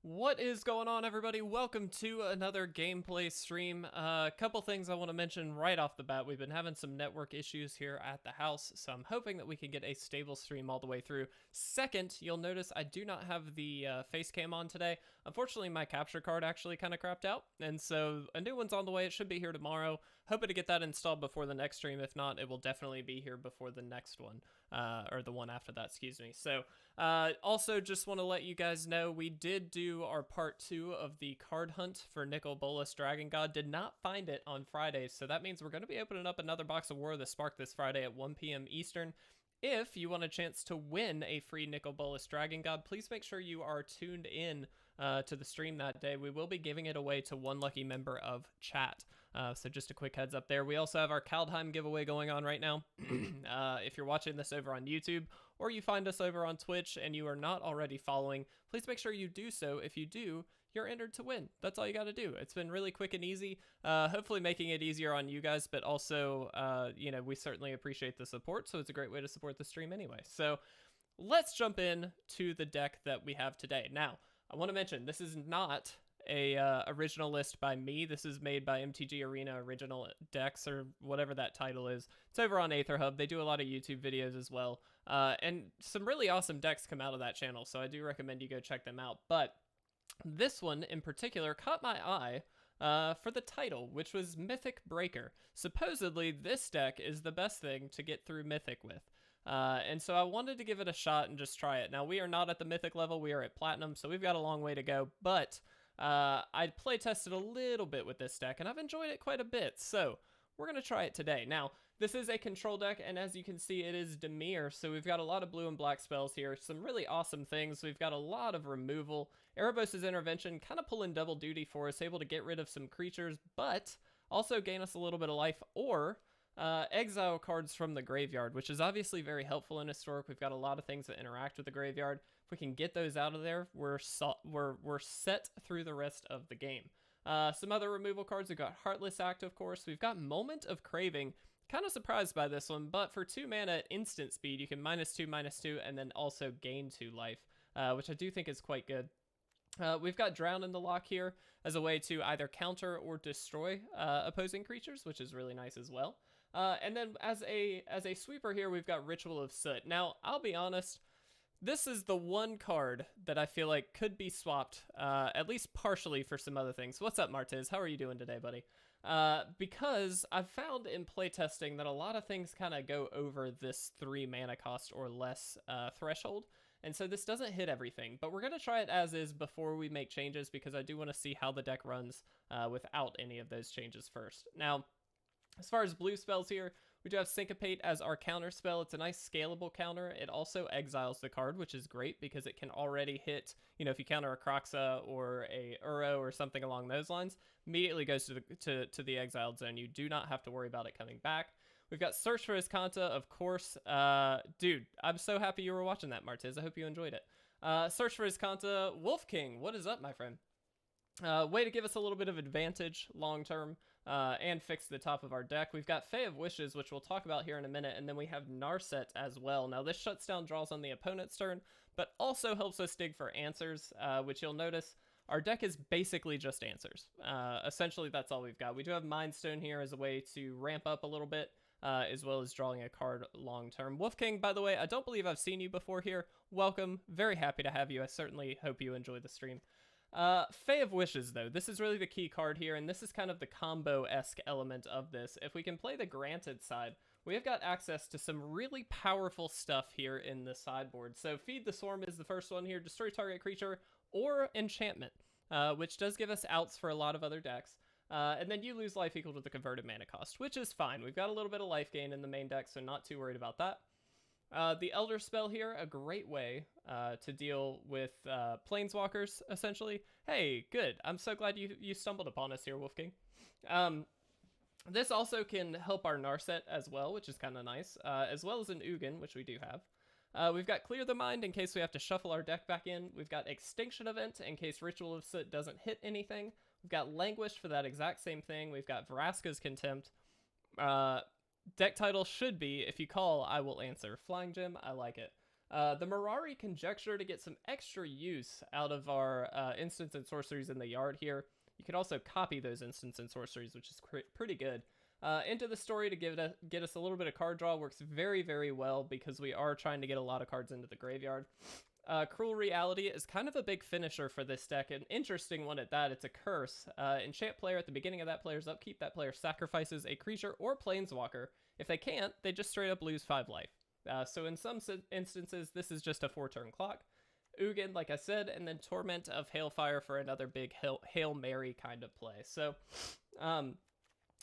What is going on, everybody? Welcome to another gameplay stream. A couple things I want to mention right off the bat. We've been having some network issues here at the house, so I'm hoping that we can get a stable stream all the way through. Second, you'll notice I do not have the face cam on today. Unfortunately, my capture card actually kind of crapped out, and so a new one's on the way. It should be here tomorrow. Hoping to get that installed before the next stream. If not, it will definitely be here before the next one, or the one after that, excuse me. So, also just want to let you guys know we did do our part 2 of the card hunt for Nicol Bolas Dragon God. Did not find it on Friday, so that means we're going to be opening up another box of War of the Spark this Friday at 1 p.m. Eastern. If you want a chance to win a free Nicol Bolas Dragon God, please make sure you are tuned in to the stream that day. We will be giving it away to one lucky member of chat. So just a quick heads up there. We also have our Kaldheim giveaway going on right now. If you're watching this over on YouTube or you find us over on Twitch and you are not already following, please make sure you do so. If you do, you're entered to win. That's all you got to do. It's been really quick and easy, hopefully making it easier on you guys, but also, we certainly appreciate the support, so it's a great way to support the stream anyway. So let's jump in to the deck that we have today. Now, I want to mention, this is not a original list by me. This is made by MTG Arena Original Decks, or whatever that title is. It's over on Aether Hub. They do a lot of YouTube videos as well, and some really awesome decks come out of that channel, so I do recommend you go check them out. But this one in particular caught my eye for the title, which was Mythic Breaker. Supposedly, this deck is the best thing to get through Mythic with. And so I wanted to give it a shot and just try it. Now, we are not at the Mythic level. We are at Platinum, so we've got a long way to go. But I play tested a little bit with this deck, and I've enjoyed it quite a bit. So we're going to try it today. Now, this is a control deck, and as you can see, it is Dimir, so we've got a lot of blue and black spells here. Some really awesome things. We've got a lot of removal. Erebos' Intervention kind of pulling double duty for us, able to get rid of some creatures, but also gain us a little bit of life, or exile cards from the graveyard, which is obviously very helpful in Historic. We've got a lot of things that interact with the graveyard. If we can get those out of there, we're set through the rest of the game. Some other removal cards, we've got Heartless Act, of course. We've got Moment of Craving. Kind of surprised by this one, but for 2 mana at instant speed, you can -2/-2, and then also gain 2 life, which I do think is quite good. We've got Drown in the Loch here as a way to either counter or destroy opposing creatures, which is really nice as well. And then as a sweeper here, we've got Ritual of Soot. Now, I'll be honest, this is the one card that I feel like could be swapped, at least partially, for some other things. What's up, Martiz? How are you doing today, buddy? Because I've found in playtesting that a lot of things kind of go over this 3 mana cost or less threshold, and so this doesn't hit everything. But we're going to try it as is before we make changes, because I do want to see how the deck runs without any of those changes first. Now, as far as blue spells here, we do have Syncopate as our counter spell. It's a nice scalable counter. It also exiles the card, which is great because it can already hit, if you counter a Kroxa or a Uro or something along those lines, immediately goes to the exiled zone. You do not have to worry about it coming back. We've got Search for Azcanta, of course. Dude, I'm so happy you were watching that, Martiz. I hope you enjoyed it. Search for Azcanta. Wolf King, what is up, my friend? Way to give us a little bit of advantage long term and fix the top of our deck. We've got Fae of Wishes, which we'll talk about here in a minute, and then we have Narset as well. Now, this shuts down draws on the opponent's turn, but also helps us dig for answers, which you'll notice our deck is basically just answers. Essentially, that's all we've got. We do have Mind Stone here as a way to ramp up a little bit, as well as drawing a card long term. Wolf King, by the way, I don't believe I've seen you before here. Welcome. Very happy to have you. I certainly hope you enjoy the stream. Fae of Wishes, though, this is really the key card here, and this is kind of the combo-esque element of this. If we can play the granted side, we have got access to some really powerful stuff here in the sideboard. So Feed the Swarm is the first one here, destroy target creature, or enchantment, which does give us outs for a lot of other decks. And then you lose life equal to the converted mana cost, which is fine. We've got a little bit of life gain in the main deck, so not too worried about that. The Elderspell here, a great way to deal with planeswalkers, essentially. Hey, good. I'm so glad you stumbled upon us here, Wolf King. This also can help our Narset as well, which is kind of nice, as well as an Ugin, which we do have. We've got Clear the Mind in case we have to shuffle our deck back in. We've got Extinction Event in case Ritual of Soot doesn't hit anything. We've got Languish for that exact same thing. We've got Vraska's Contempt. Deck title should be, if you call, I will answer. Flying Gem, I like it. The Mirari Conjecture to get some extra use out of our instants and sorceries in the yard here. You can also copy those instants and sorceries, which is pretty good. Into the Story to get us a little bit of card draw works very, very well because we are trying to get a lot of cards into the graveyard. Cruel Reality is kind of a big finisher for this deck, an interesting one at that. It's a curse. Enchant player at the beginning of that player's upkeep. That player sacrifices a creature or planeswalker. If they can't, they just straight up lose 5 life. So in some instances, this is just a 4-turn clock. Ugin, like I said, and then Torment of Hailfire for another big Hail Mary kind of play. So,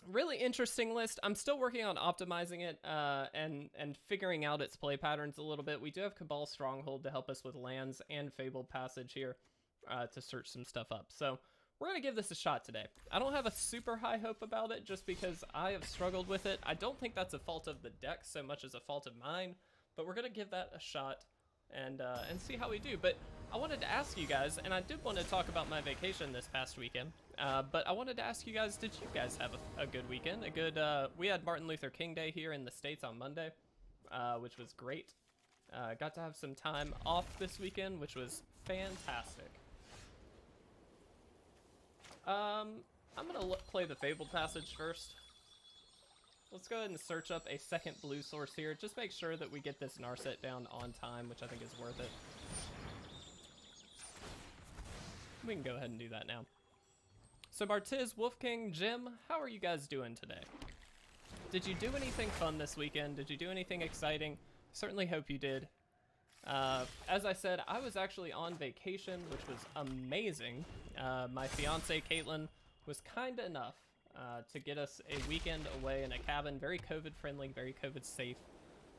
really interesting list. I'm still working on optimizing it and figuring out its play patterns a little bit. We do have Cabal Stronghold to help us with lands and Fabled Passage here to search some stuff up. So we're going to give this a shot today. I don't have a super high hope about it just because I have struggled with it. I don't think that's a fault of the deck so much as a fault of mine, but we're going to give that a shot and see how we do. But I wanted to ask you guys, and I did want to talk about my vacation this past weekend, but I wanted to ask you guys, did you guys have a good weekend? We had Martin Luther King Day here in the States on Monday, which was great. Got to have some time off this weekend, which was fantastic. I'm gonna play the Fabled Passage first. Let's go ahead and search up a second blue source here. Just make sure that we get this Narset down on time, which I think is worth it. We can go ahead and do that now. So Martiz, Wolfking, Jim, how are you guys doing today? Did you do anything fun this weekend? Did you do anything exciting? Certainly hope you did. As I said, I was actually on vacation, which was amazing. My fiance, Caitlin, was kind enough to get us a weekend away in a cabin, very COVID-friendly, very COVID-safe,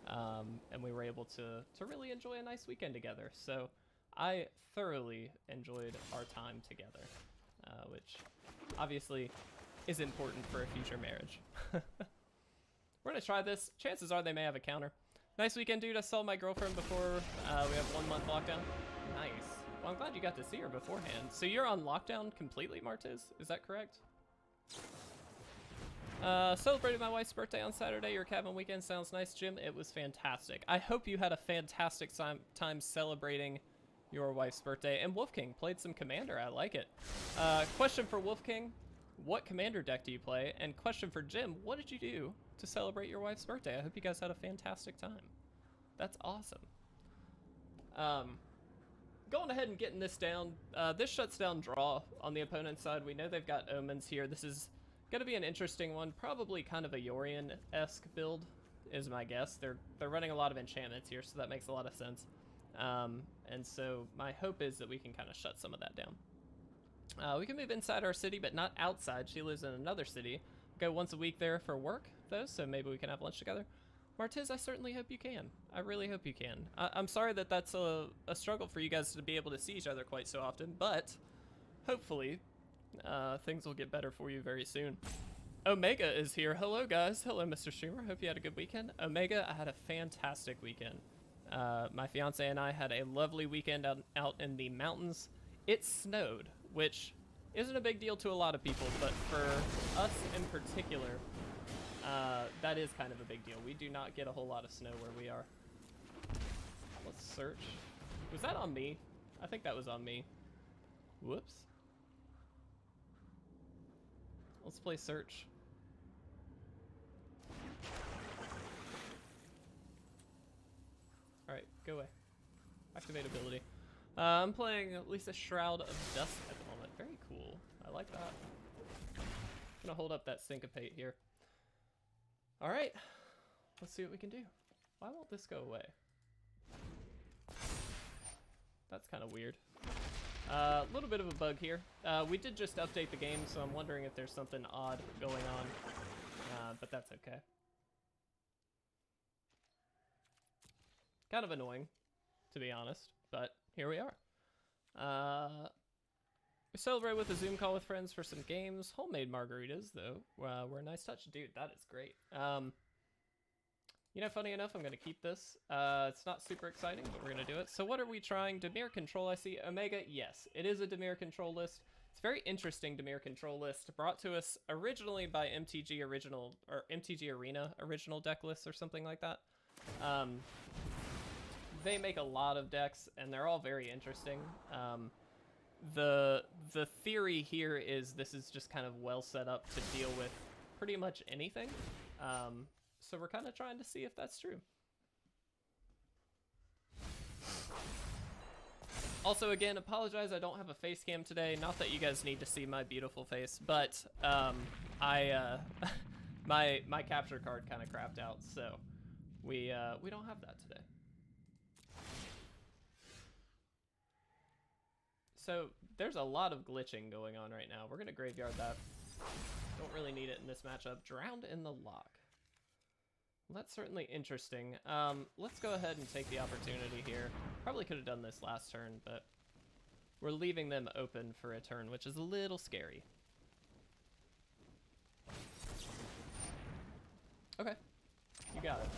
and we were able to really enjoy a nice weekend together. So I thoroughly enjoyed our time together, which obviously is important for a future marriage. We're going to try this. Chances are they may have a counter. Nice weekend, dude. I saw my girlfriend before we have 1 month lockdown. Nice. Well, I'm glad you got to see her beforehand. So you're on lockdown completely, Martiz? Is that correct? Celebrated my wife's birthday on Saturday. Your cabin weekend sounds nice, Jim. It was fantastic. I hope you had a fantastic time celebrating your wife's birthday. And Wolfking played some Commander. I like it. Question for Wolfking. What Commander deck do you play? And question for Jim. What did you do to celebrate your wife's birthday? I hope you guys had a fantastic time. That's awesome. Going ahead and getting this down. This shuts down draw on the opponent's side. We know they've got Omens here. This is going to be an interesting one. Probably kind of a Yorion-esque build is my guess. They're running a lot of enchantments here, so that makes a lot of sense. And so my hope is that we can kind of shut some of that down. We can move inside our city, but not outside. She lives in another city. Go once a week there for work, though, so maybe we can have lunch together. Martiz, I certainly hope you can. I really hope you can. I'm sorry that that's a struggle for you guys to be able to see each other quite so often, but hopefully things will get better for you very soon. Omega is here. Hello, guys. Hello, Mr. Streamer. Hope you had a good weekend. Omega, I had a fantastic weekend. My fiance and I had a lovely weekend out in the mountains. It snowed, which isn't a big deal to a lot of people, but for us in particular, that is kind of a big deal. We do not get a whole lot of snow where we are. Let's search. Was that on me? I think that was on me. Whoops. Let's play search. Alright, go away. Activate ability. I'm playing at least a Shroud of Dust at the moment. Very cool. I like that. I'm gonna hold up that Syncopate here. Alright. Let's see what we can do. Why won't this go away? That's kind of weird. A little bit of a bug here. We did just update the game, so I'm wondering if there's something odd going on. But that's okay. Kind of annoying, to be honest, but here we are. We celebrate with a Zoom call with friends for some games. Homemade margaritas, though, were a nice touch. Dude, that is great. You know, funny enough, I'm going to keep this. It's not super exciting, but we're going to do it. So what are we trying? Dimir Control, I see. Omega, yes, it is a Dimir Control list. It's a very interesting Dimir Control list, brought to us originally by MTG Original, or MTG Arena Original deck lists or something like that. they make a lot of decks, and they're all very interesting. The theory here is this is just kind of well set up to deal with pretty much anything. So we're kind of trying to see if that's true. Also, again, apologize I don't have a face cam today. Not that you guys need to see my beautiful face, but my capture card kind of crapped out, so we don't have that today. So there's a lot of glitching going on right now. We're gonna graveyard that. Don't really need it in this matchup. Drowned in the Loch. Well, that's certainly interesting. Let's go ahead and take the opportunity here. Probably could have done this last turn, but we're leaving them open for a turn, which is a little scary. Okay, you got it.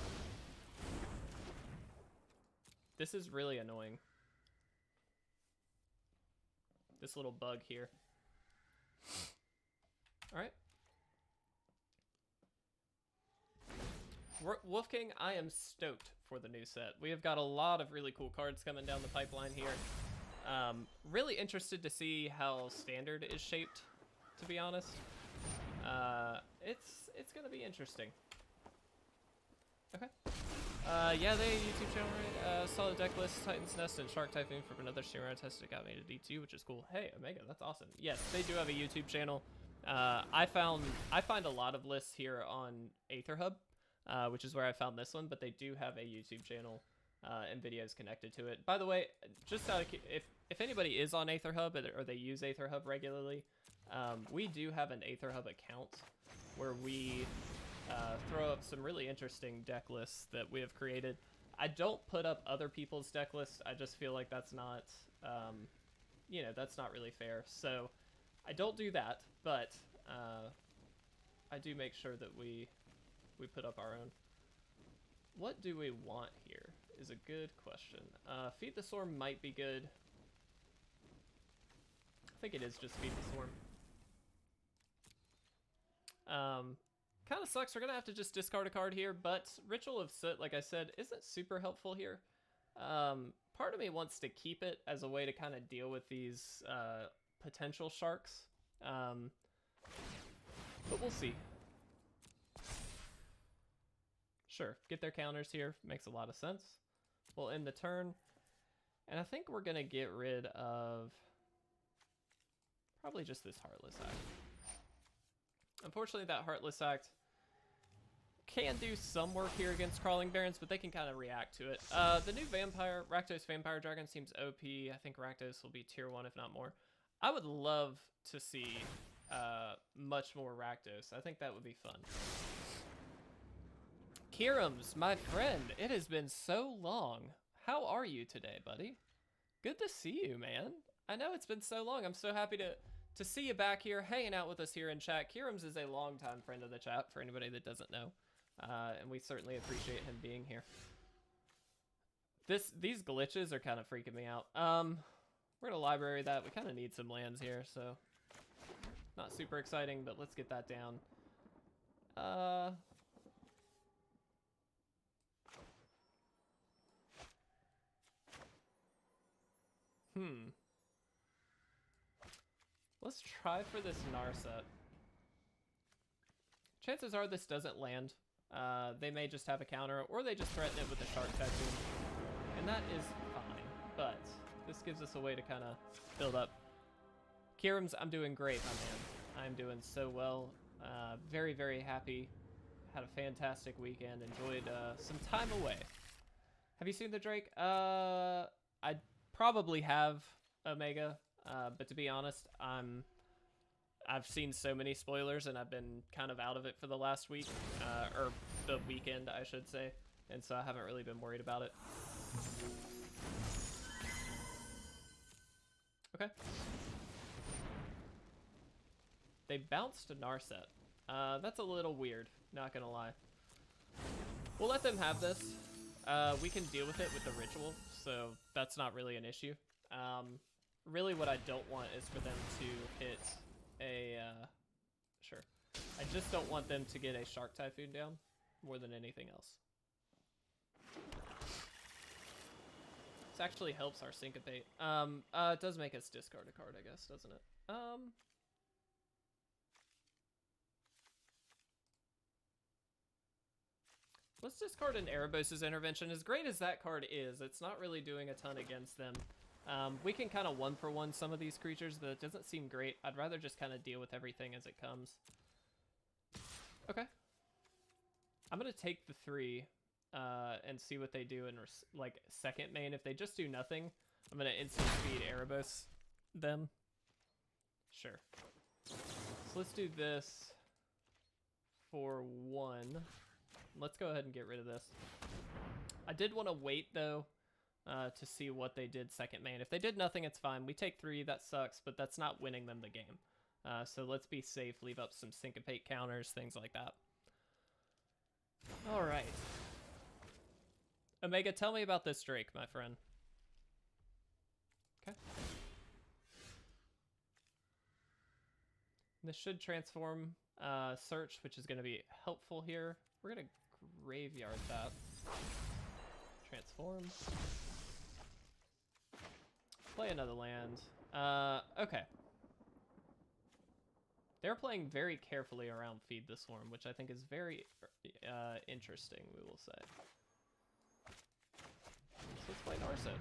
This is really annoying. This little bug here. All right. Wolf King, I am stoked for the new set. We have got a lot of really cool cards coming down the pipeline here. Really interested to see how Standard is shaped, to be honest. It's gonna be interesting. Okay. Yeah, they YouTube channel, right? Saw the deck list, Titan's Nest, and Shark Typhoon from another streamer I tested. Got me to D2, which is cool. Hey, Omega, that's awesome. Yes, they do have a YouTube channel. I find a lot of lists here on AetherHub, which is where I found this one, but they do have a YouTube channel and videos connected to it. By the way, just out of, if anybody is on AetherHub or they use AetherHub regularly, we do have an AetherHub account where we throw up some really interesting deck lists that we have created. I don't put up other people's deck lists. I just feel like that's not, you know, that's not really fair. So I don't do that, but I do make sure that we put up our own. What do we want here is a good question. Feed the Swarm might be good. I think it is just Feed the Swarm. Kind of sucks. We're going to have to just discard a card here, but Ritual of Soot, like I said, isn't super helpful here. Part of me wants to keep it as a way to kind of deal with these potential sharks. But we'll see. Sure, get their counters here. Makes a lot of sense. We'll end the turn. And I think we're going to get rid of probably just this Heartless Act. Unfortunately, that Heartless Act can do some work here against Crawling Barons, but they can kind of react to it. The new Vampire, Rakdos Vampire Dragon seems OP. I think Rakdos will be tier 1, if not more. I would love to see much more Rakdos. I think that would be fun. Kirams, my friend, it has been so long. How are you today, buddy? Good to see you, man. I know it's been so long. I'm so happy to see you back here, hanging out with us here in chat. Kirams is a longtime friend of the chat, for anybody that doesn't know. And we certainly appreciate him being here. These glitches are kind of freaking me out. We're gonna library that. We kind of need some lands here, so not super exciting, but let's get that down. Let's try for this Narset. Chances are this doesn't land. They may just have a counter, or they just threaten it with a Shark Typhoon. And that is fine, but this gives us a way to kind of build up. Kirams, I'm doing great, my man. I'm doing so well. Very, very happy. Had a fantastic weekend. Enjoyed some time away. Have you seen the Drake? I probably have, Omega. But to be honest, I've seen so many spoilers, and I've been kind of out of it for the last week, or the weekend, I should say, and so I haven't really been worried about it. Okay. They bounced a Narset. That's a little weird, not gonna lie. We'll let them have this. We can deal with it with the Ritual, so that's not really an issue. Really what I don't want is for them to hit a, sure. I just don't want them to get a Shark Typhoon down more than anything else. This actually helps our Syncopate. It does make us discard a card, I guess, doesn't it? Let's discard an Erebos' Intervention. As great as that card is, it's not really doing a ton against them. We can kind of one-for-one some of these creatures, but it doesn't seem great. I'd rather just kind of deal with everything as it comes. Okay. I'm going to take the 3 and see what they do in, like, second main. If they just do nothing, I'm going to instant speed Erebos them. Sure. So let's do this for 1. Let's go ahead and get rid of this. I did want to wait, though, to see what they did second main. If they did nothing, it's fine. We take 3, that sucks, but that's not winning them the game. So let's be safe, leave up some Syncopate counters, things like that. All right. Omega, tell me about this Drake, my friend. Okay. This should transform Search, which is going to be helpful here. We're going to graveyard that. Transform. Play another land. Okay. They're playing very carefully around Feed the Swarm, which I think is very interesting, we will say. So let's play Narset.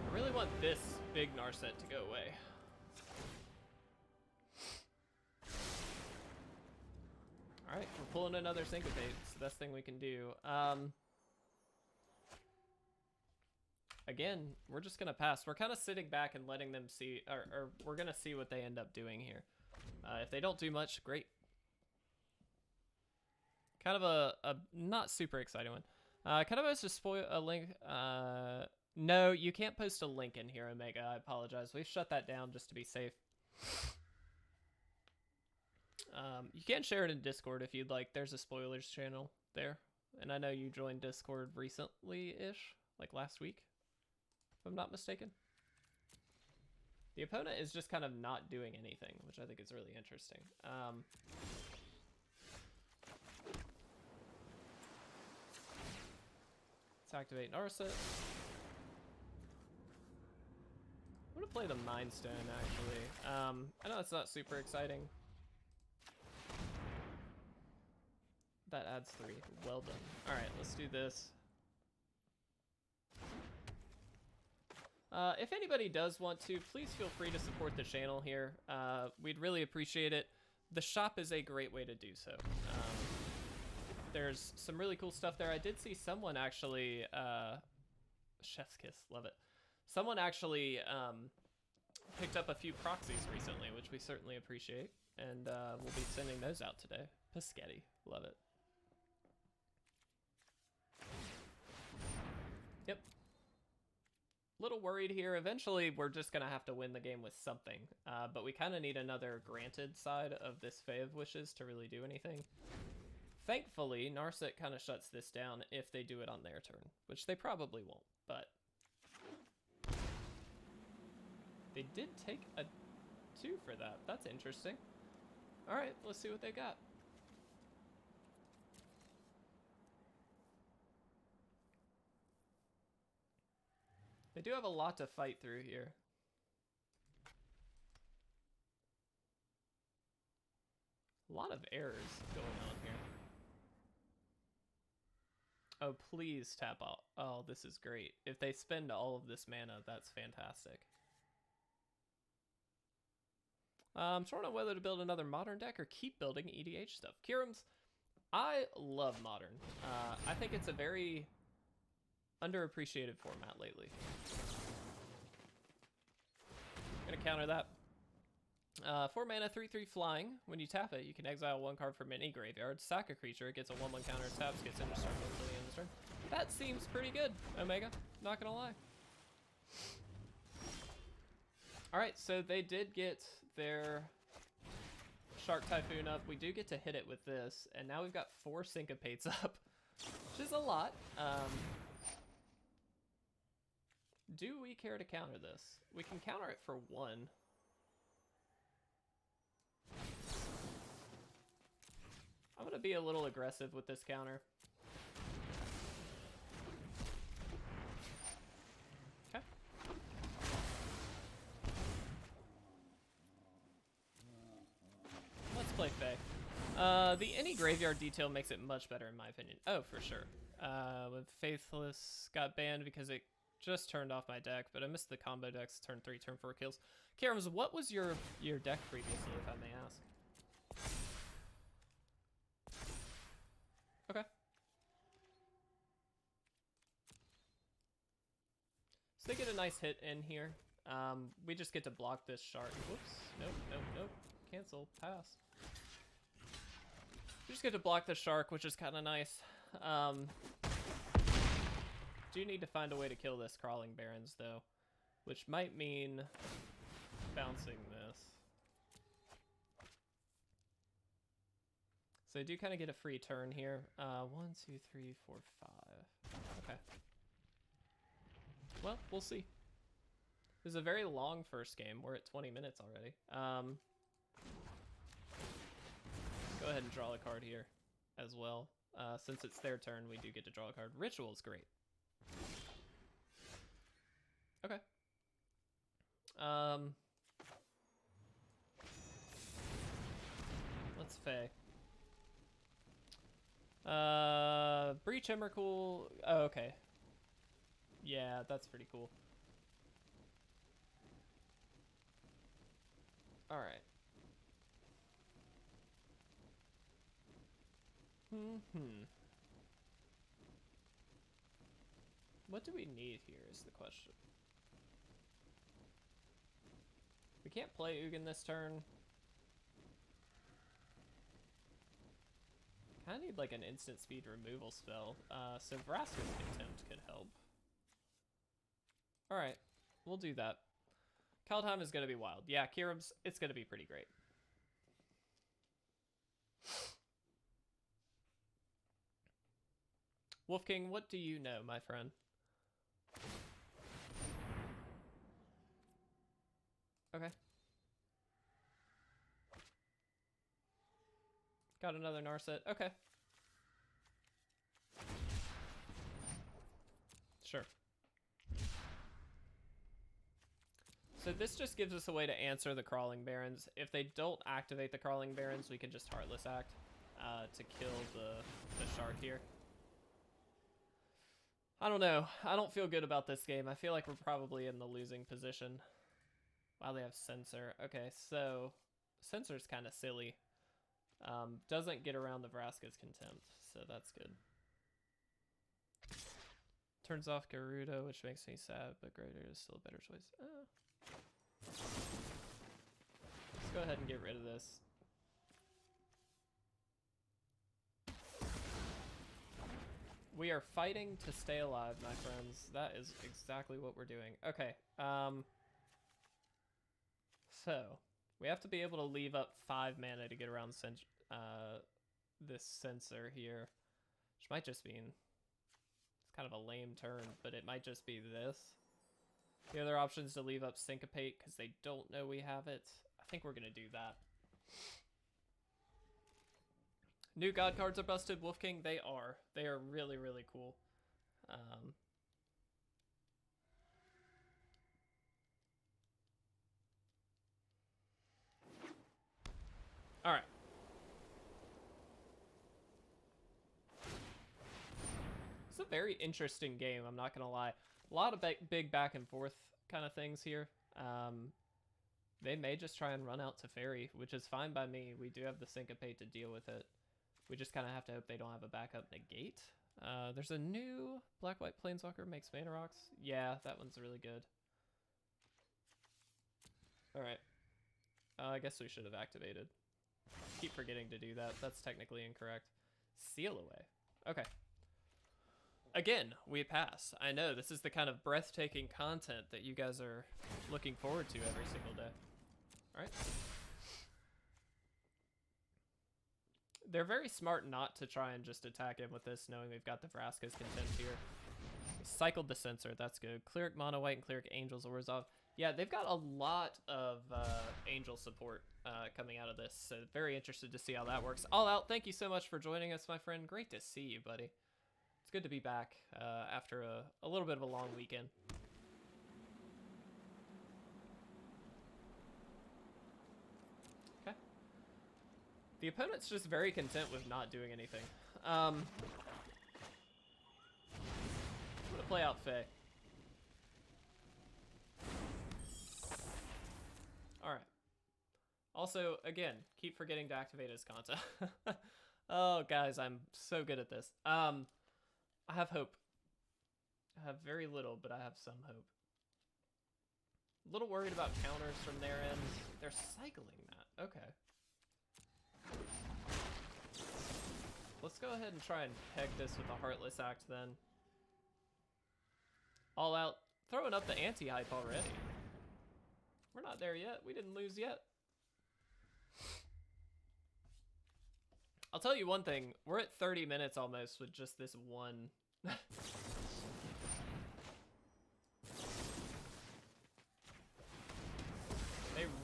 I really want this big Narset to go away. Alright, we're pulling another Syncopate. It's the best thing we can do. Again, we're just going to pass. We're kind of sitting back and letting them see, or we're going to see what they end up doing here. If they don't do much, great. Kind of a not super exciting one. Kind of post a spoil a link. No, you can't post a link in here, Omega. I apologize. We've shut that down just to be safe. You can share it in Discord if you'd like. There's a spoilers channel there. And I know you joined Discord recently-ish, like last week, if I'm not mistaken. The opponent is just kind of not doing anything, which I think is really interesting. Let's activate Narset. I'm going to play the Mind Stone, actually. I know it's not super exciting. That adds 3. Well done. Alright, let's do this. If anybody does want to, please feel free to support the channel here. We'd really appreciate it. The shop is a great way to do so. There's some really cool stuff there. I did see someone actually... Chef's kiss, love it. Someone actually picked up a few proxies recently, which we certainly appreciate. And we'll be sending those out today. Pescetti, love it. Yep. Little worried here. Eventually, we're just going to have to win the game with something. But we kind of need another granted side of this Fae of Wishes to really do anything. Thankfully, Narset kind of shuts this down if they do it on their turn, which they probably won't, but... They did take a 2 for that. That's interesting. Alright, let's see what they got. They do have a lot to fight through here. A lot of errors going on here. Oh, please tap out. Oh, this is great. If they spend all of this mana, that's fantastic. I'm torn on whether to build another Modern deck or keep building EDH stuff. Kirams, I love Modern. I think it's a very underappreciated format lately. I'm gonna counter that. 4 mana, 3/3 flying. When you tap it, you can exile 1 card from any graveyard, sack a creature, it gets a 1/1 counter, taps, gets indestructible until the end of the turn. That seems pretty good, Omega. Not gonna lie. Alright, so they did get their Shark Typhoon up. We do get to hit it with this, and now we've got 4 Syncopates up, which is a lot. Do we care to counter this? We can counter it for 1. I'm going to be a little aggressive with this counter. The any graveyard detail makes it much better in my opinion. Oh, for sure. When Faithless got banned because it just turned off my deck, but I missed the combo decks, turn 3, turn 4 kills. Karams, what was your deck previously, if I may ask? Okay. So they get a nice hit in here. We just get to block this shark. Whoops. Nope, nope, nope. Cancel. Pass. We just get to block the shark, which is kind of nice. Do need to find a way to kill this Crawling Barrens, though, which might mean bouncing this. So I do kind of get a free turn here. 1, 2, 3, 4, 5. Okay. Well, we'll see. This is a very long first game. We're at 20 minutes already. Go ahead and draw a card here as well. Since it's their turn, we do get to draw a card. Ritual is great. Okay. Let's Fae. Breach Emrakul. Oh, okay. Yeah, that's pretty cool. All right. What do we need here is the question. We can't play Ugin this turn. Kinda need like an instant speed removal spell. So Vraska's Contempt could help. Alright, we'll do that. Kaldheim is gonna be wild. Yeah, Kirib's, it's gonna be pretty great. Wolf King, what do you know, my friend? Okay. Got another Narset. Okay. Sure. So this just gives us a way to answer the Crawling Barrens. If they don't activate the Crawling Barrens, we can just Heartless Act to kill the shark here. I don't know. I don't feel good about this game. I feel like we're probably in the losing position. Wow, they have Censor. Okay, so Censor's kind of silly. Doesn't get around the Vraska's Contempt, so that's good. Turns off Garuda, which makes me sad, but Greater is still a better choice. Let's go ahead and get rid of this. We are fighting to stay alive, my friends. That is exactly what we're doing. Okay, so we have to be able to leave up 5 mana to get around this Censor here, which might just mean it's kind of a lame turn, but it might just be this. The other option is to leave up Syncopate because they don't know we have it. I think we're gonna do that. New God cards are busted, Wolf King. They are. They are really, really cool. All right. It's a very interesting game, I'm not gonna lie. A lot of big back and forth kind of things here. They may just try and run out to Fairy, which is fine by me. We do have the Syncopate to deal with it. We just kind of have to hope they don't have a backup negate. There's a new Black-White Planeswalker, makes mana rocks. Yeah, that one's really good. Alright. I guess we should have activated. Keep forgetting to do that. That's technically incorrect. Seal away. Okay. Again, we pass. I know, this is the kind of breathtaking content that you guys are looking forward to every single day. Alright. They're very smart not to try and just attack him with this, knowing we've got the Vraska's Contempt here. We cycled the Censor, that's good. Cleric Mono White and Cleric Angels will resolve. Yeah, they've got a lot of Angel support coming out of this, so very interested to see how that works. All Out, thank you so much for joining us, my friend. Great to see you, buddy. It's good to be back after a little bit of a long weekend. The The opponent's just very content with not doing anything. I'm gonna play out Fae. Alright. Also, again, keep forgetting to activate Azcanta. Oh, guys, I'm so good at this. I have hope. I have very little, but I have some hope. A little worried about counters from their end. They're cycling that. Okay. Let's go ahead and try and peg this with a Heartless Act then. All out. Throwing up the anti-hype already. We're not there yet. We didn't lose yet. I'll tell you one thing. We're at 30 minutes almost with just this one. They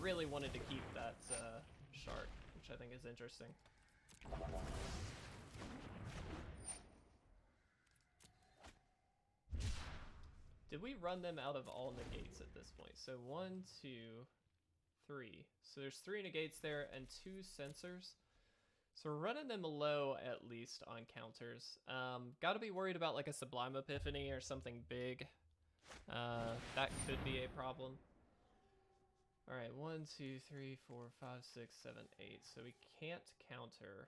really wanted to keep that shark, which I think is interesting. Did we run them out of all negates at this point? So 1, 2, 3. So there's 3 negates there and 2 sensors. So we're running them low at least on counters. Gotta be worried about like a Sublime Epiphany or something big. That could be a problem. All right, 1, 2, 3, 4, 5, 6, 7, 8. So we can't counter.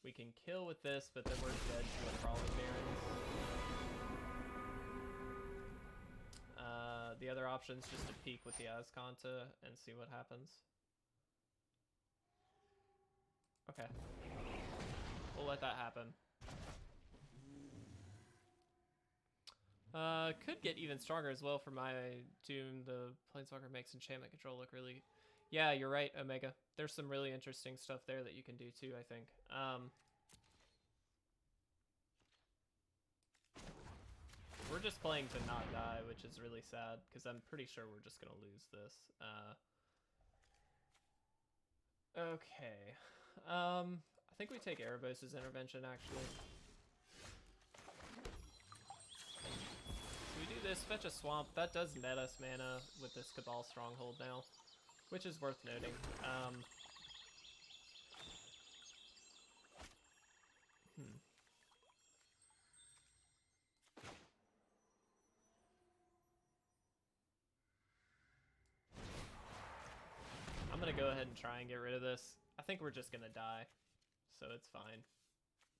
We can kill with this, but then we're dead to a Crawling Barrens. The other option is just to peek with the Azcanta and see what happens. Okay. We'll let that happen. Could get even stronger as well for my Doom. The Planeswalker makes enchantment control look really... Yeah, you're right, Omega. There's some really interesting stuff there that you can do too, I think. We're just playing to not die, which is really sad, because I'm pretty sure we're just going to lose this. Okay. I think we take Erebos' intervention, actually. So we do this, fetch a swamp. That does net us mana with this Cabal Stronghold now, which is worth noting. I'm gonna go ahead and try and get rid of this. I think we're just gonna die, so it's fine.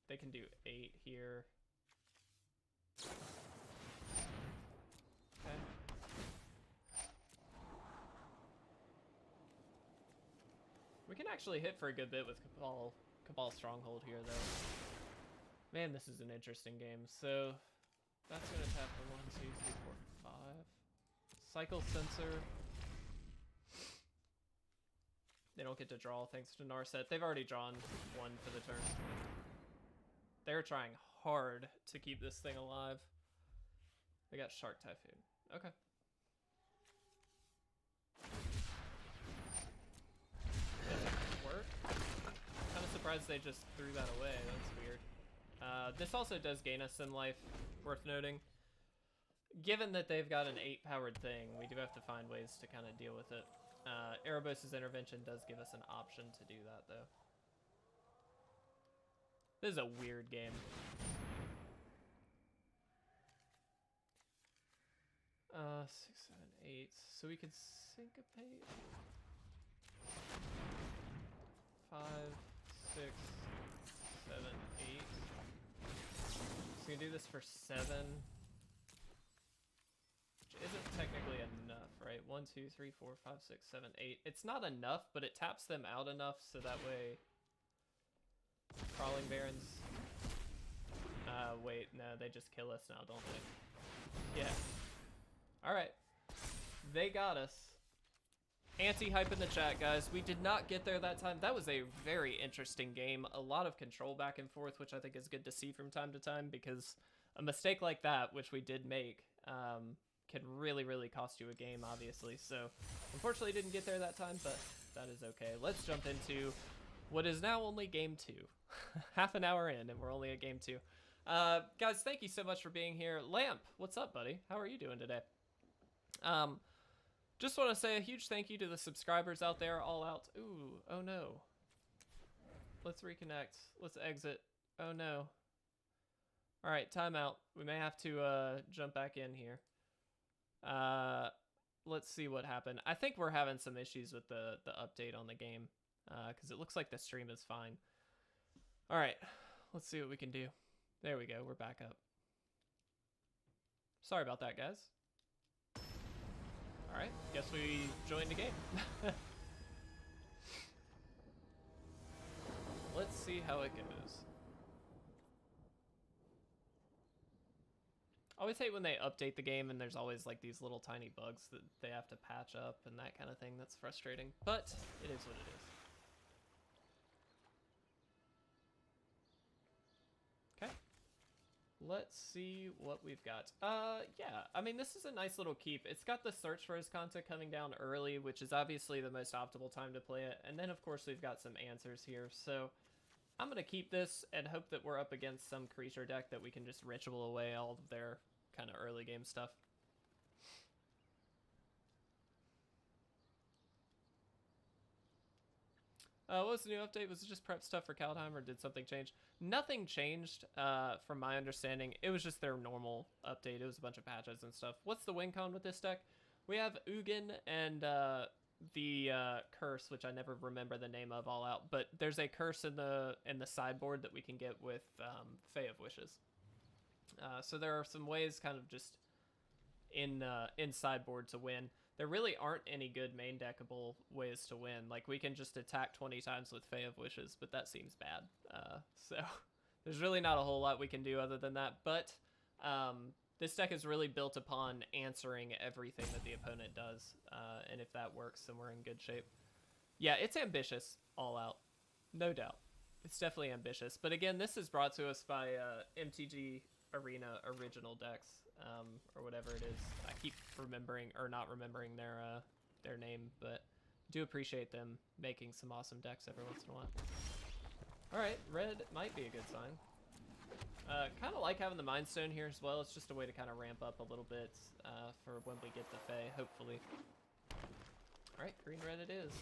They can do 8 here. Okay. We can actually hit for a good bit with Cabal Stronghold here, though. Man, this is an interesting game. So that's gonna tap for 1, 2, 3, 4, 5. Cycle Sensor. They don't get to draw thanks to Narset. They've already drawn 1 for the turn. They're trying hard to keep this thing alive. They got Shark Typhoon. Okay. Doesn't work. Kind of surprised they just threw that away. That's weird. This also does gain us some life, worth noting. Given that they've got an 8-powered thing, we do have to find ways to kind of deal with it. Erebos' intervention does give us an option to do that, though. This is a weird game. 6, 7, 8. So we could syncopate. 5, 6, 7, 8. So we can do this for 7. Isn't technically enough, right? 1, 2, 3, 4, 5, 6, 7, 8. It's not enough, but it taps them out enough so that way Crawling Barrens. Wait, no, they just kill us now, don't they? Yeah. Alright. They got us. Anti-hype in the chat, guys. We did not get there that time. That was a very interesting game. A lot of control back and forth, which I think is good to see from time to time, because a mistake like that, which we did make, can really, really cost you a game, obviously. So, unfortunately, didn't get there that time, but that is okay. Let's jump into what is now only game 2. Half an hour in, and we're only at game 2. Guys, thank you so much for being here. Lamp, what's up, buddy? How are you doing today? Just want to say a huge thank you to the subscribers out there, all out. Ooh, oh no. let's reconnect. Let's exit. Oh no. All right, timeout. We may have to jump back in here. Let's see what happened. I think we're having some issues with the update on the game because it looks like the stream is fine. All right, let's see what we can do. There we go. We're back up. Sorry about that, guys. All right, guess we joined the game. Let's see how it goes. I always hate when they update the game and there's always like these little tiny bugs that they have to patch up and that kind of thing. That's frustrating, but it is what it is. Okay. Let's see what we've got. Yeah, I mean, this is a nice little keep. It's got the search for Azcanta coming down early, which is obviously the most optimal time to play it. And then, of course, we've got some answers here. So I'm going to keep this and hope that we're up against some creature deck that we can just ritual away all of their kind of early game stuff. What was the new update? Was it just prep stuff for Kaldheim, or did something change? Nothing changed, from my understanding. It was just their normal update. It was a bunch of patches and stuff. What's the win con with this deck? We have Ugin and the curse, which I never remember the name of all out. But there's a curse in the sideboard that we can get with Fae of Wishes. So there are some ways, kind of just in sideboard to win. There really aren't any good main deckable ways to win. Like, we can just attack 20 times with Fae of Wishes, but that seems bad. So there's really not a whole lot we can do other than that. But this deck is really built upon answering everything that the opponent does. And if that works, then we're in good shape. Yeah, it's ambitious all out. No doubt. It's definitely ambitious. But again, this is brought to us by MTG Arena Original Decks. Or whatever it is. I keep remembering, or not remembering their name, but do appreciate them making some awesome decks every once in a while. Alright, red might be a good sign. Kind of like having the Mind Stone here as well. It's just a way to kind of ramp up a little bit for when we get the Fae, hopefully. Alright, green-red it is.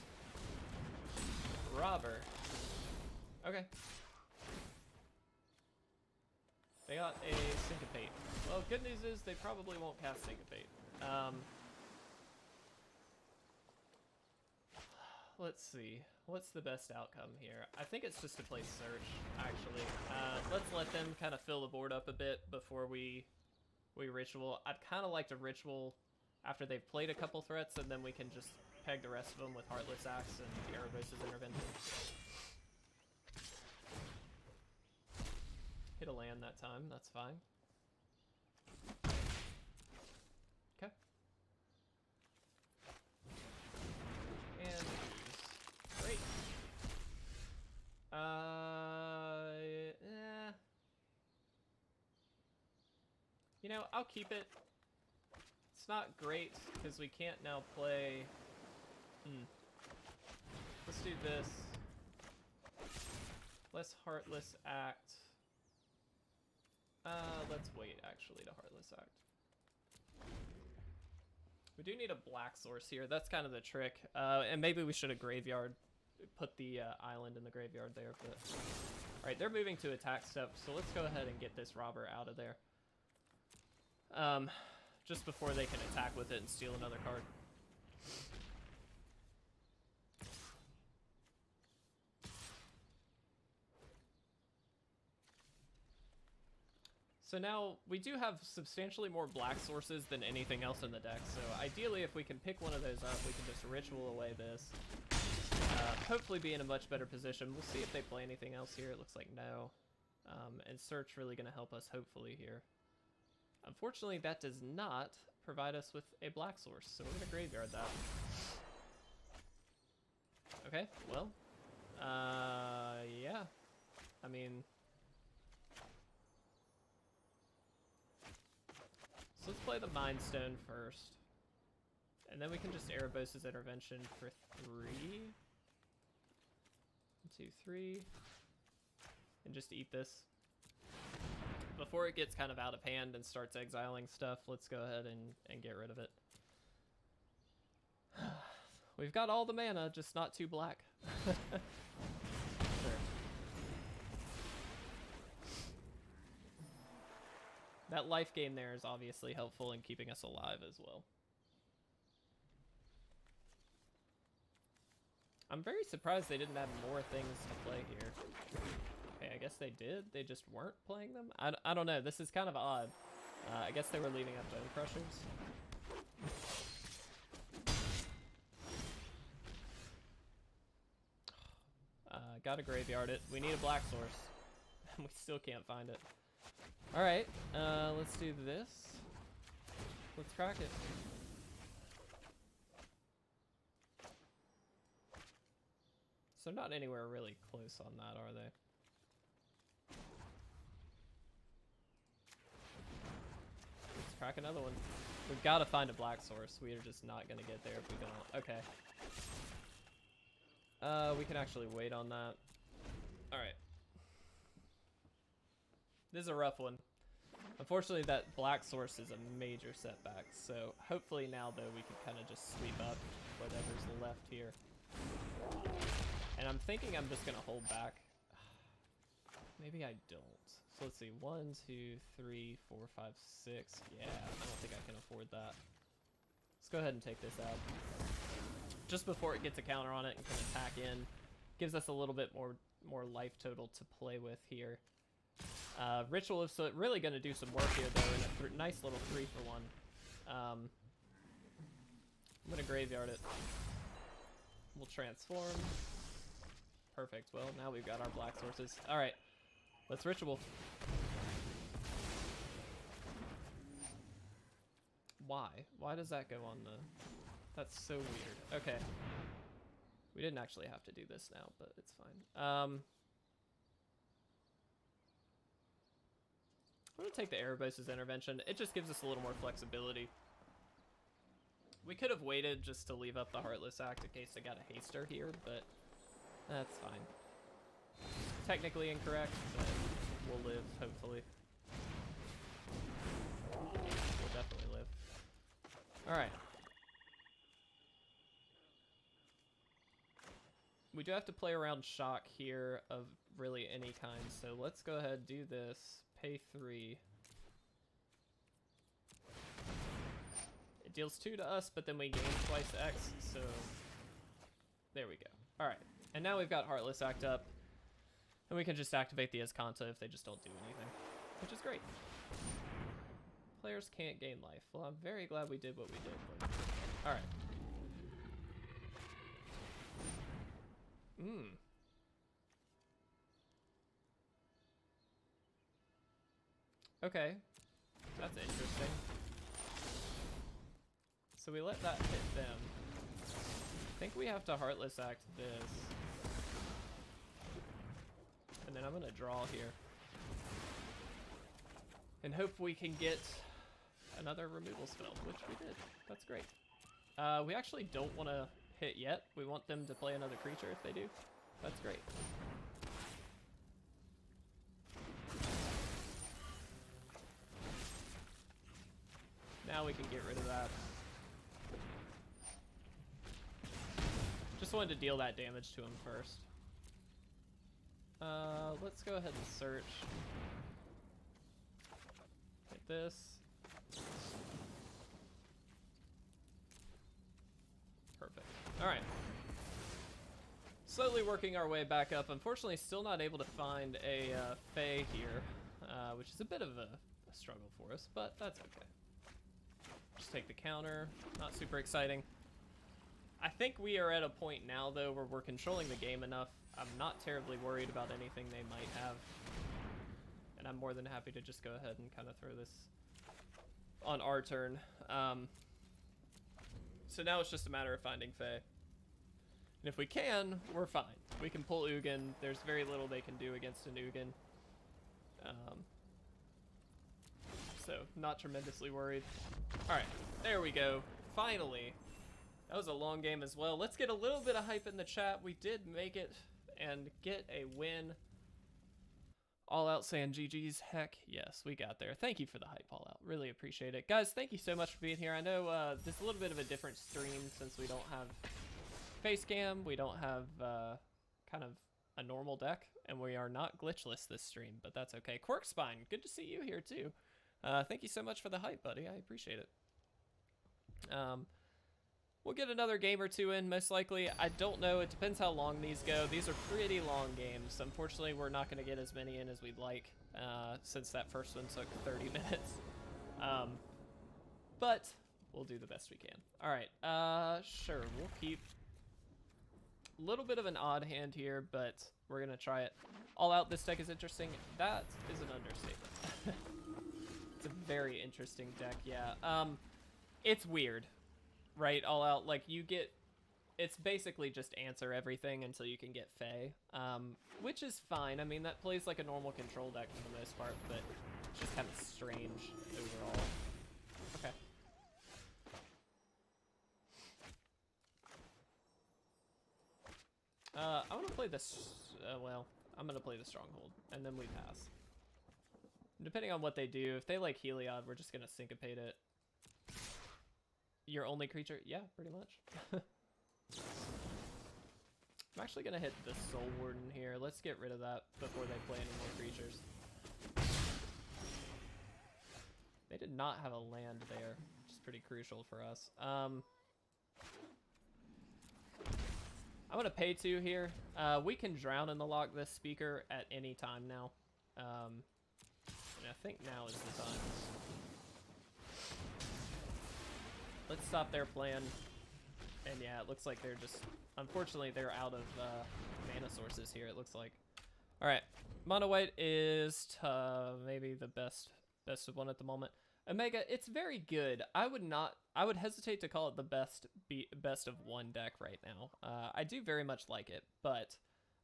Robber. Okay. They got a Syncopate. Well, good news is they probably won't cast Syncopate. Let's see. What's the best outcome here? I think it's just to play Search, actually. Let's let them kind of fill the board up a bit before we Ritual. I'd kind of like to Ritual after they've played a couple threats, and then we can just peg the rest of them with Heartless Act and Erebos' Intervention. Hit a land that time, that's fine. Okay. And great. You know, I'll keep it. It's not great because we can't now play. Let's do this. Less Heartless Act. Let's wait, actually, to Heartless Act. We do need a black source here. That's kind of the trick. And maybe we should have graveyard, put the island in the graveyard there. But alright, they're moving to attack step, so let's go ahead and get this robber out of there. Just before they can attack with it and steal another card. So now, we do have substantially more black sources than anything else in the deck, so ideally if we can pick one of those up, we can just Ritual away this. Hopefully be in a much better position. We'll see if they play anything else here. It looks like no. And Search really going to help us, hopefully, here. Unfortunately, that does not provide us with a black source, so we're going to graveyard that. Okay, well, yeah. I mean... So let's play the Mind Stone first. And then we can just Erebos' Intervention for 3. 1, 2, 3. And just eat this. Before it gets kind of out of hand and starts exiling stuff, let's go ahead and get rid of it. We've got all the mana, just not too black. Sure. That life gain there is obviously helpful in keeping us alive as well. I'm very surprised they didn't have more things to play here. Okay, I guess they did. They just weren't playing them? I don't know. This is kind of odd. I guess they were leaving up Bone Crushers. Gotta graveyard it. We need a black source. We still can't find it. Alright, let's do this. Let's crack it. So not anywhere really close on that, are they? Let's crack another one. We've got to find a black source. We are just not going to get there if we don't. Okay. We can actually wait on that. Alright. This is a rough one. Unfortunately, that black source is a major setback. So hopefully now, though, we can kind of just sweep up whatever's left here. And I'm thinking I'm just going to hold back. Maybe I don't. So let's see. 1, 2, 3, 4, 5, 6. Yeah, I don't think I can afford that. Let's go ahead and take this out. Just before it gets a counter on it and can attack in. Gives us a little bit more life total to play with here. Ritual of Soot, really going to do some work here, though, in a nice little 3-for-1. I'm going to graveyard it. We'll transform. Perfect. Well, now we've got our black sources. All right, let's Ritual. Why? Why does that go on the... That's so weird. Okay. We didn't actually have to do this now, but it's fine. I'm going to take the Erebos' Intervention. It just gives us a little more flexibility. We could have waited just to leave up the Heartless Act in case they got a haster here, but that's fine. Technically incorrect, but we'll live, hopefully. We'll definitely live. Alright. We do have to play around shock here of really any kind, so let's go ahead and do this. Pay 3. It deals 2 to us, but then we gain twice X, so there we go. Alright, and now we've got Heartless Act up, and we can just activate the Azcanta if they just don't do anything, which is great. Players can't gain life. Well, I'm very glad we did what we did. Alright. Okay, that's interesting. So we let that hit them. I think we have to Heartless Act this. And then I'm gonna draw here. And hope we can get another removal spell, which we did. That's great. We actually don't want to hit yet. We want them to play another creature if they do. That's great. Now we can get rid of that. Just wanted to deal that damage to him first. Let's go ahead and search. Hit this. Perfect. Alright. Slowly working our way back up. Unfortunately, still not able to find a Fae here, which is a bit of a struggle for us, but that's okay. Just take the counter. Not super exciting. I think we are at a point now, though, where we're controlling the game enough. I'm not terribly worried about anything they might have. And I'm more than happy to just go ahead and kind of throw this on our turn. So now it's just a matter of finding Fae. And if we can, we're fine. We can pull Ugin. There's very little they can do against an Ugin. So not tremendously worried. Alright, there we go. Finally. That was a long game as well. Let's get a little bit of hype in the chat. We did make it and get a win. All Out saying GG's. Heck yes, we got there. Thank you for the hype, All Out. Really appreciate it. Guys, thank you so much for being here. I know this is a little bit of a different stream since we don't have face cam. We don't have kind of a normal deck. And we are not glitchless this stream, but that's okay. Quirk Spine, good to see you here too. Thank you so much for the hype, buddy. I appreciate it. We'll get another game or two in, most likely. I don't know. It depends how long these go. These are pretty long games. Unfortunately, we're not going to get as many in as we'd like, since that first one took 30 minutes. But we'll do the best we can. All right. Sure. We'll keep a little bit of an odd hand here, but we're going to try it. All out, this deck is interesting. That is an understatement. It's a very interesting deck, yeah. It's weird, right? All out, like, you get... It's basically just answer everything until you can get Fae, which is fine. I mean, that plays like a normal control deck for the most part, but it's just kind of strange overall. Okay. I want to play this... well, I'm going to play the Stronghold, and then we pass. Depending on what they do, if they like Heliod, we're just going to Syncopate it. Your only creature? Yeah, pretty much. I'm actually going to hit the Soul Warden here. Let's get rid of that before they play any more creatures. They did not have a land there, which is pretty crucial for us. I'm going to pay 2 here. We can drown in the Loch this speaker at any time now. And I think now is the time. Let's stop their plan. And yeah, it looks like they're just... Unfortunately, they're out of mana sources here, it looks like. Alright. Mono White is maybe the best of one at the moment. Omega, it's very good. I would hesitate to call it the best of one deck right now. I do very much like it, but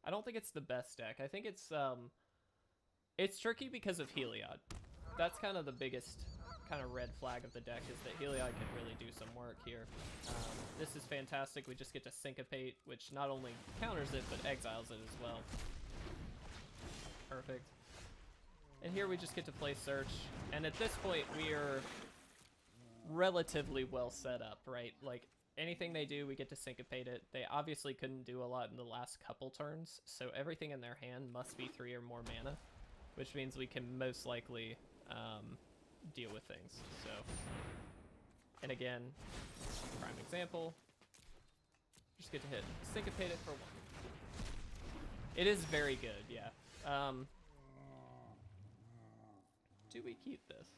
I don't think it's the best deck. I think it's tricky because of Heliod. That's kind of the biggest kind of red flag of the deck, is that Heliod can really do some work here. This is fantastic. We just get to Syncopate, which not only counters it, but exiles it as well. Perfect. And here we just get to play Search. And at this point, we are relatively well set up, right? Like, anything they do, we get to Syncopate it. They obviously couldn't do a lot in the last couple turns, so everything in their hand must be 3 or more mana, which means we can most likely deal with things. So, and again, prime example, just get to hit Syncopate it for 1. It is very good, yeah. Do we keep this?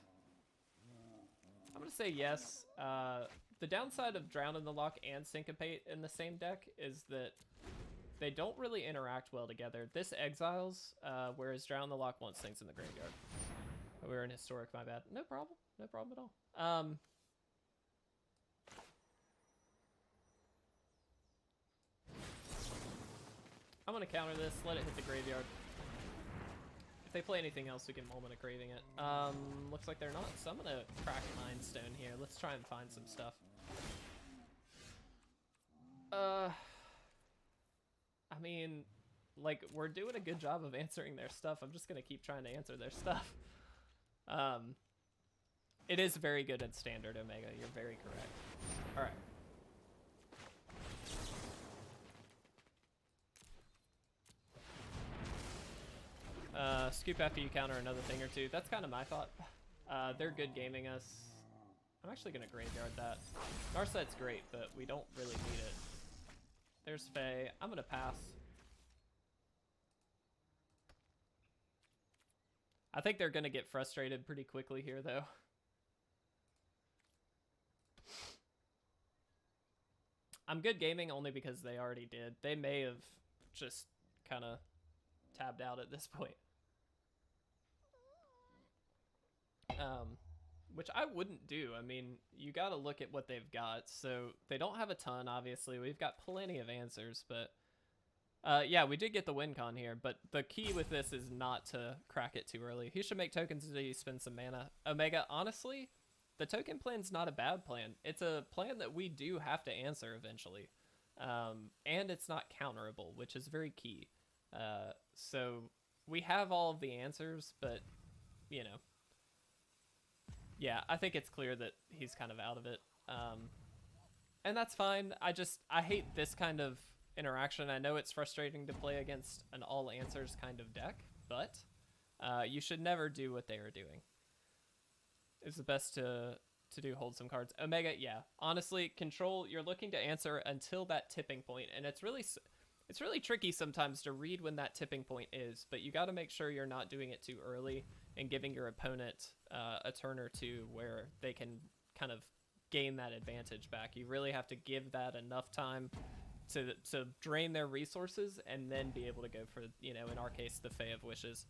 I'm gonna say yes. The downside of Drown in the Loch and Syncopate in the same deck is that they don't really interact well together. This exiles, whereas Drown in the Loch wants things in the graveyard. We were in Historic, my bad. No problem. No problem at all. I'm going to counter this, let it hit the graveyard. If they play anything else, we can Moment of Craving it. Looks like they're not, so I'm going to crack Mind Stone here. Let's try and find some stuff. I mean, like, we're doing a good job of answering their stuff. I'm just going to keep trying to answer their stuff. It is very good at Standard, Omega. You're very correct. All right. Scoop after you counter another thing or two. That's kind of my thought. They're good gaming us. I'm actually going to graveyard that. Narset's great, but we don't really need it. There's Fae. I'm going to pass. I think they're going to get frustrated pretty quickly here, though. I'm good gaming only because they already did. They may have just kind of tabbed out at this point. Which I wouldn't do. I mean, you got to look at what they've got. So they don't have a ton, obviously. We've got plenty of answers, but... yeah, we did get the win con here, but the key with this is not to crack it too early. He should make tokens until you spend some mana. Omega, honestly, the token plan's not a bad plan. It's a plan that we do have to answer eventually. And it's not counterable, which is very key. So we have all of the answers, but, you know. Yeah, I think it's clear that he's kind of out of it. And that's fine. I hate this kind of interaction. I know it's frustrating to play against an all answers kind of deck, but you should never do what they are doing. is the best to do hold some cards. Omega, yeah. Honestly, control, you're looking to answer until that tipping point, and it's really tricky sometimes to read when that tipping point is, but you got to make sure you're not doing it too early and giving your opponent a turn or two where they can kind of gain that advantage back. You really have to give that enough time to drain their resources and then be able to go for, you know, in our case, the Fae of Wishes.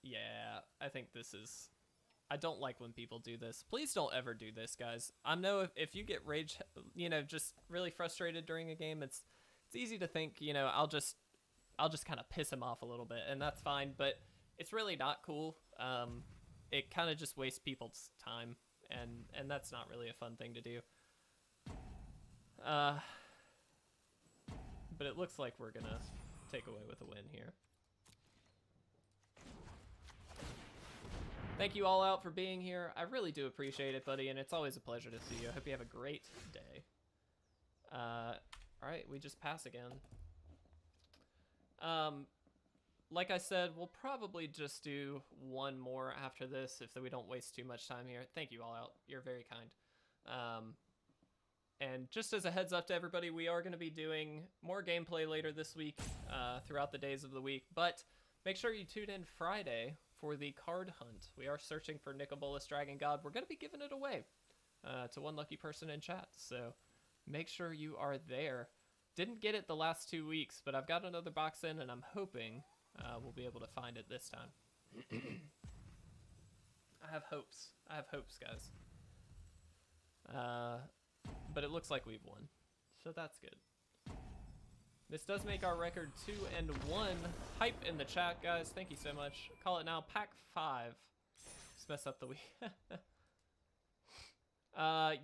Yeah, I think this is... I don't like when people do this. Please don't ever do this, guys. I know if you get rage, you know, just really frustrated during a game, it's easy to think, you know, I'll just kind of piss him off a little bit, and that's fine, but it's really not cool. It kind of just wastes people's time, and that's not really a fun thing to do. But it looks like we're gonna take away with a win here. Thank you all out for being here. I really do appreciate it, buddy, and it's always a pleasure to see you. I hope you have a great day. All right, we just pass again. Like I said, we'll probably just do one more after this if we don't waste too much time here. Thank you all out. You're very kind. And just as a heads up to everybody, we are going to be doing more gameplay later this week, throughout the days of the week, but make sure you tune in Friday for the card hunt. We are searching for Nicobolus Dragon God. We're going to be giving it away to one lucky person in chat, so make sure you are there. Didn't get it the last 2 weeks, but I've got another box in, and I'm hoping we'll be able to find it this time. I have hopes. I have hopes, guys. But it looks like we've won, so that's good. This does make our record 2-1. Hype in the chat, guys. Thank you so much. Call it now. Pack 5. Let's mess up the week.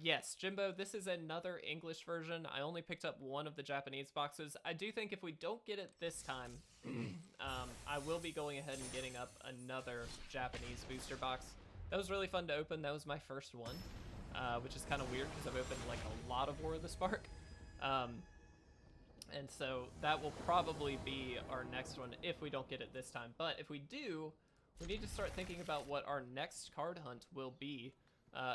Yes, Jimbo, this is another English version. I only picked up one of the Japanese boxes. I do think if we don't get it this time, I will be going ahead and getting up another Japanese booster box. That was really fun to open. That was my first one, which is kind of weird because I've opened like a lot of War of the Spark. And so that will probably be our next one if we don't get it this time. But if we do, we need to start thinking about what our next card hunt will be.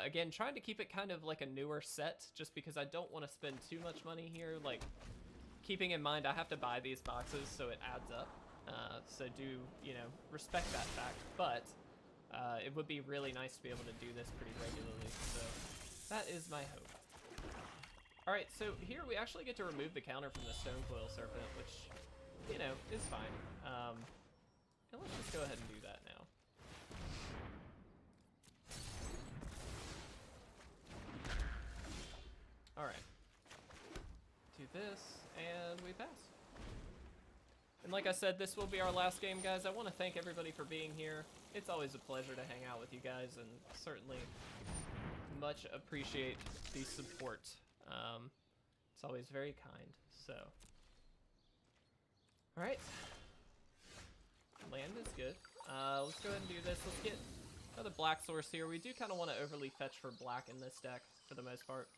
Again, trying to keep it kind of like a newer set, just because I don't want to spend too much money here. Like, keeping in mind I have to buy these boxes, so it adds up. So do, you know, respect that fact. But it would be really nice to be able to do this pretty regularly. So that is my hope. Alright, so here we actually get to remove the counter from the Stone Coil Serpent, which, you know, is fine. And let's just go ahead and do that now. Alright. Do this, and we pass. And like I said, this will be our last game, guys. I want to thank everybody for being here. It's always a pleasure to hang out with you guys, and certainly much appreciate the support. It's always very kind, so. Alright. Land is good. Let's go ahead and do this. Let's get another black source here. We do kind of want to overly fetch for black in this deck, for the most part.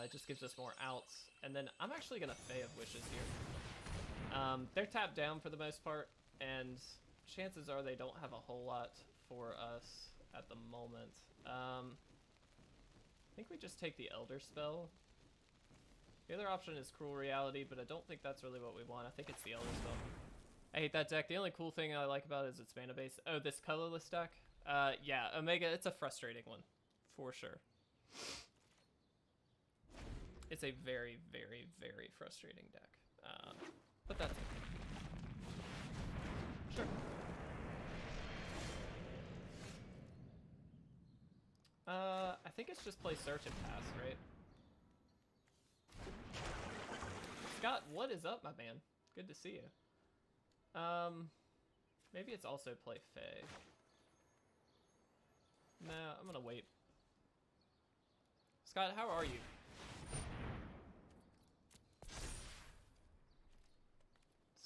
It just gives us more outs. And then I'm actually going to Fae of Wishes here. They're tapped down for the most part, and chances are they don't have a whole lot for us at the moment. I think we just take the Elderspell. The other option is Cruel Reality, but I don't think that's really what we want. I think it's the Elderspell. I hate that deck. The only cool thing I like about it is its mana base. Oh, this colorless deck? Yeah, Omega, it's a frustrating one, for sure. It's a very, very, very frustrating deck. But that's okay. Sure. I think it's just play Search and Pass, right? Scott, what is up, my man? Good to see you. Maybe it's also play Fae. No, I'm gonna wait. Scott, how are you?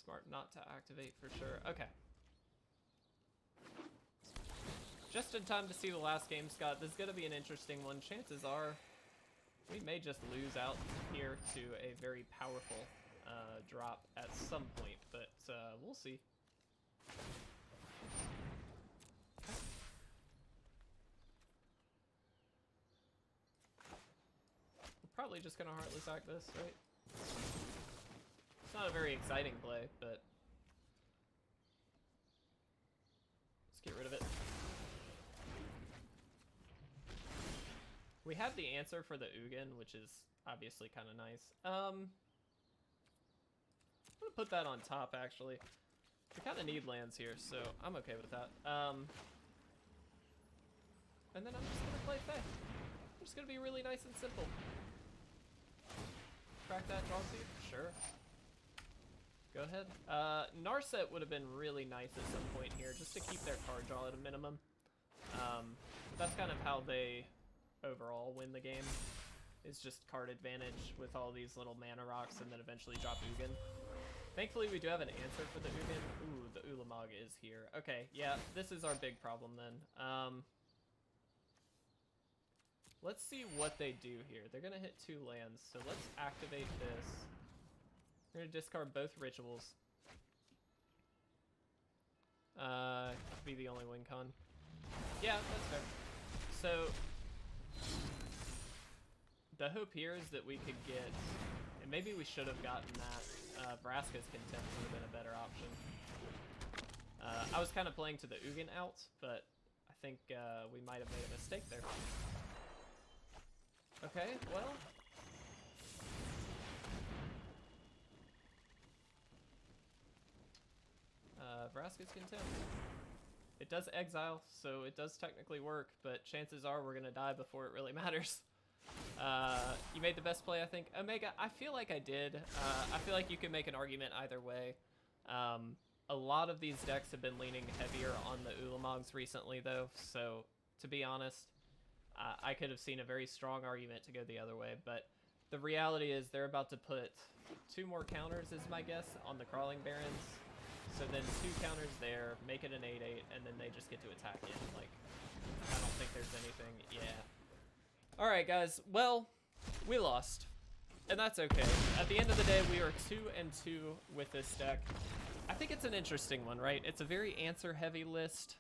Smart not to activate for sure. Okay. Just in time to see the last game, Scott. This is going to be an interesting one. Chances are we may just lose out here to a very powerful drop at some point, but we'll see. probably just gonna Heartless Act this, right? It's not a very exciting play, but let's get rid of it. We have the answer for the Ugin, which is obviously kind of nice. I'm gonna put that on top, actually. We kind of need lands here, so I'm okay with that. And then I'm just gonna play Fae. I'm just gonna be really nice and simple. Crack that draw seed? Sure. Go ahead. Narset would have been really nice at some point here, just to keep their card draw at a minimum. That's kind of how they overall win the game, is just card advantage with all these little mana rocks and then eventually drop Ugin. Thankfully, we do have an answer for the Ugin. Ooh, the Ulamog is here. Okay, yeah, this is our big problem then. Let's see what they do here. They're gonna hit 2 lands, so let's activate this. We're gonna discard both rituals. Could be the only win con. Yeah, that's fair. So the hope here is that we could get, and maybe we should have gotten that. Vraska's Contempt would have been a better option. I was kind of playing to the Ugin out, but I think we might have made a mistake there. Okay, well. Vraska's Contempt. It does exile, so it does technically work, but chances are we're gonna die before it really matters. You made the best play, I think. Omega, I feel like I did. I feel like you can make an argument either way. A lot of these decks have been leaning heavier on the Ulamogs recently, though, so to be honest, I could have seen a very strong argument to go the other way, but the reality is they're about to put 2 more counters, is my guess, on the Crawling Barons. So then 2 counters there, make it an 8/8, and then they just get to attack in. Like, I don't think there's anything. Yeah. All right, guys. Well, we lost, and that's okay. At the end of the day, we are 2-2 with this deck. I think it's an interesting one, right? It's a very answer-heavy list.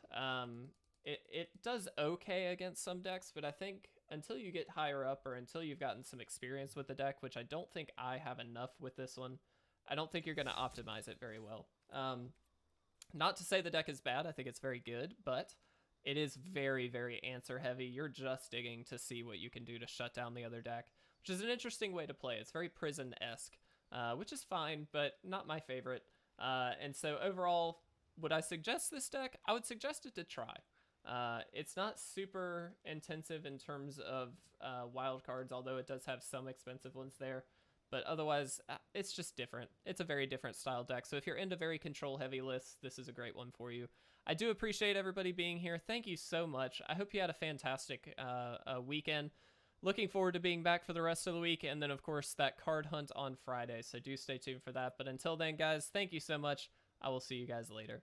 It does okay against some decks, but I think until you get higher up or until you've gotten some experience with the deck, which I don't think I have enough with this one, I don't think you're going to optimize it very well. Not to say the deck is bad. I think it's very good, but it is very, very answer heavy. You're just digging to see what you can do to shut down the other deck, which is an interesting way to play. It's very Prison-esque, which is fine, but not my favorite. And so overall, would I suggest this deck? I would suggest it to try. It's not super intensive in terms of wild cards, although it does have some expensive ones there. But otherwise, it's just different. It's a very different style deck. So if you're into very control-heavy lists, this is a great one for you. I do appreciate everybody being here. Thank you so much. I hope you had a fantastic weekend. Looking forward to being back for the rest of the week. And then, of course, that card hunt on Friday. So do stay tuned for that. But until then, guys, thank you so much. I will see you guys later.